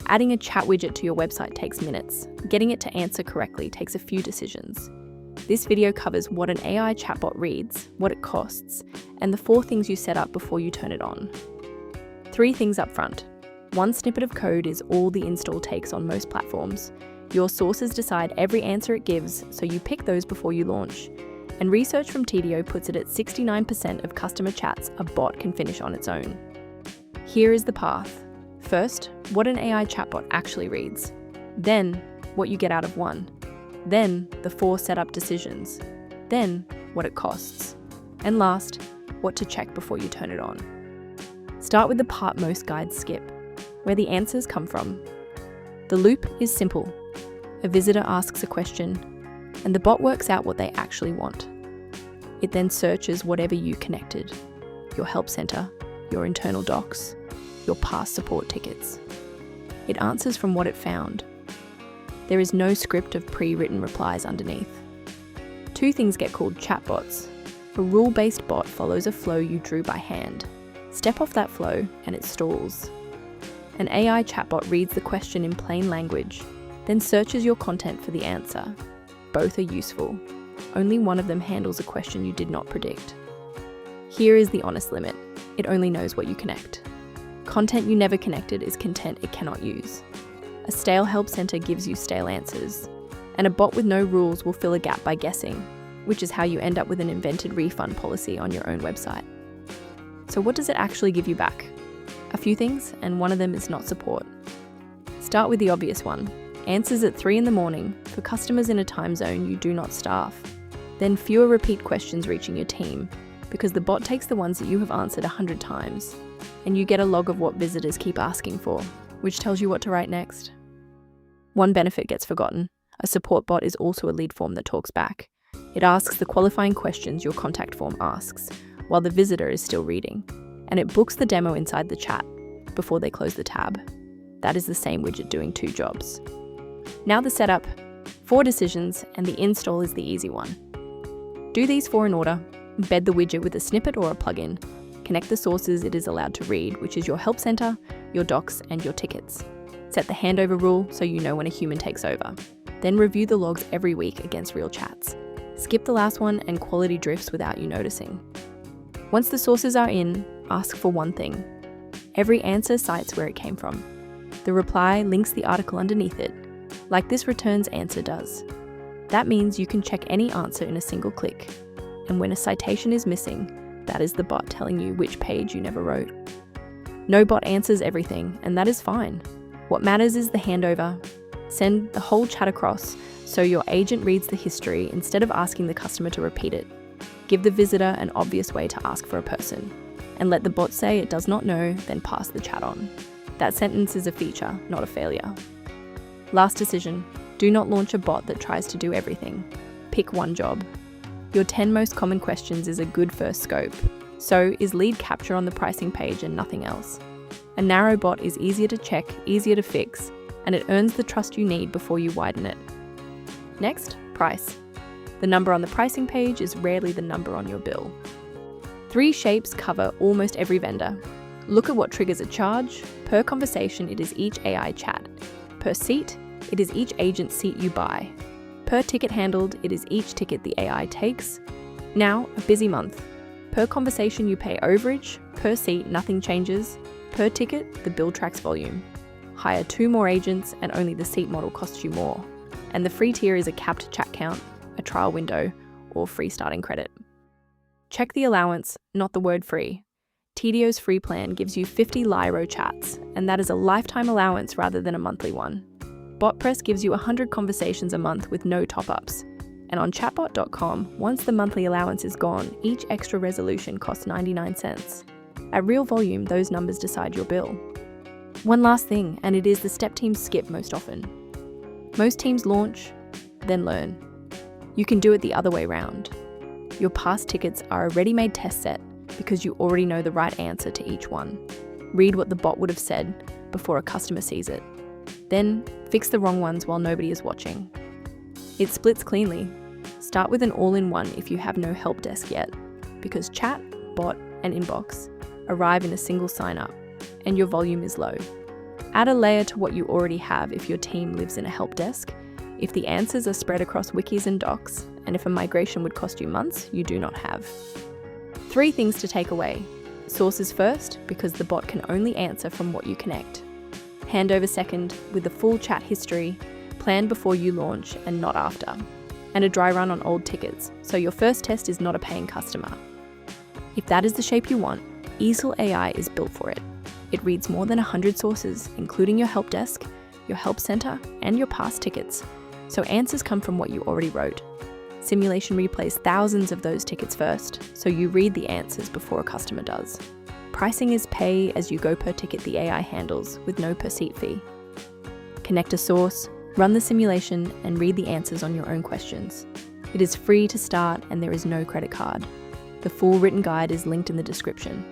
Adding a chat widget to your website takes minutes. Getting it to answer correctly takes a few decisions. This video covers what an AI chatbot reads, what it costs, and the 4 things you set up before you turn it on. 3 things up front. 1 snippet of code is all the install takes on most platforms. Your sources decide every answer it gives, so you pick those before you launch. And research from Tidio puts it at 69% of customer chats a bot can finish on its own. Here is the path. First, what an AI chatbot actually reads. Then, what you get out of one. Then, the 4 setup decisions. Then, what it costs. And last, what to check before you turn it on. Start with the part most guides skip, where the answers come from. The loop is simple. A visitor asks a question, and the bot works out what they actually want. It then searches whatever you connected, your help center, your internal docs, your past support tickets. It answers from what it found. There is no script of pre-written replies underneath. 2 things get called chatbots. A rule-based bot follows a flow you drew by hand. Step off that flow and it stalls. An AI chatbot reads the question in plain language, then searches your content for the answer. Both are useful. Only one of them handles a question you did not predict. Here is the honest limit. It only knows what you connect. Content you never connected is content it cannot use. A stale help center gives you stale answers, and a bot with no rules will fill a gap by guessing, which is how you end up with an invented refund policy on your own website. So what does it actually give you back? A few things, and one of them is not support. Start with the obvious one. Answers at 3 in the morning for customers in a time zone you do not staff. Then fewer repeat questions reaching your team, because the bot takes the ones that you have answered 100 times, and you get a log of what visitors keep asking for, which tells you what to write next. One benefit gets forgotten. A support bot is also a lead form that talks back. It asks the qualifying questions your contact form asks, while the visitor is still reading, and it books the demo inside the chat before they close the tab. That is the same widget doing 2 jobs. Now the setup, 4 decisions, and the install is the easy one. Do these 4 in order. Embed the widget with a snippet or a plugin. Connect the sources it is allowed to read, which is your help center, your docs, and your tickets. Set the handover rule so you know when a human takes over. Then review the logs every week against real chats. Skip the last one and quality drifts without you noticing. Once the sources are in, ask for one thing. Every answer cites where it came from. The reply links the article underneath it, like this returns answer does. That means you can check any answer in a single click. And when a citation is missing, that is the bot telling you which page you never wrote. No bot answers everything, and that is fine. What matters is the handover. Send the whole chat across so your agent reads the history instead of asking the customer to repeat it. Give the visitor an obvious way to ask for a person, and let the bot say it does not know, then pass the chat on. That sentence is a feature, not a failure. Last decision, do not launch a bot that tries to do everything. Pick one job. Your 10 most common questions is a good first scope. So is lead capture on the pricing page and nothing else. A narrow bot is easier to check, easier to fix, and it earns the trust you need before you widen it. Next, price. The number on the pricing page is rarely the number on your bill. 3 shapes cover almost every vendor. Look at what triggers a charge. Per conversation, it is each AI chat. Per seat, it is each agent seat you buy. Per ticket handled, it is each ticket the AI takes. Now, a busy month. Per conversation, you pay overage. Per seat, nothing changes. Per ticket, the bill tracks volume. Hire 2 more agents and only the seat model costs you more. And the free tier is a capped chat count, a trial window, or free starting credit. Check the allowance, not the word free. Tidio's free plan gives you 50 Lyro chats, and that is a lifetime allowance rather than a monthly one. BotPress gives you 100 conversations a month with no top-ups. And on chatbot.com, once the monthly allowance is gone, each extra resolution costs 99 cents. At real volume, those numbers decide your bill. One last thing, and it is the step teams skip most often. Most teams launch, then learn. You can do it the other way round. Your past tickets are a ready-made test set because you already know the right answer to each one. Read what the bot would have said before a customer sees it. Then fix the wrong ones while nobody is watching. It splits cleanly. Start with an all-in-one if you have no help desk yet, because chat, bot, and inbox arrive in a single sign-up, and your volume is low. Add a layer to what you already have if your team lives in a help desk, if the answers are spread across wikis and docs, and if a migration would cost you months you do not have. 3 things to take away. Sources first, because the bot can only answer from what you connect. Handover second, with the full chat history, planned before you launch and not after. And a dry run on old tickets, so your first test is not a paying customer. If that is the shape you want, eesel AI is built for it. It reads more than 100 sources, including your help desk, your help center, and your past tickets, so answers come from what you already wrote. Simulation replays thousands of those tickets first, so you read the answers before a customer does. Pricing is pay as you go per ticket the AI handles, with no per seat fee. Connect a source, run the simulation, and read the answers on your own questions. It is free to start and there is no credit card. The full written guide is linked in the description.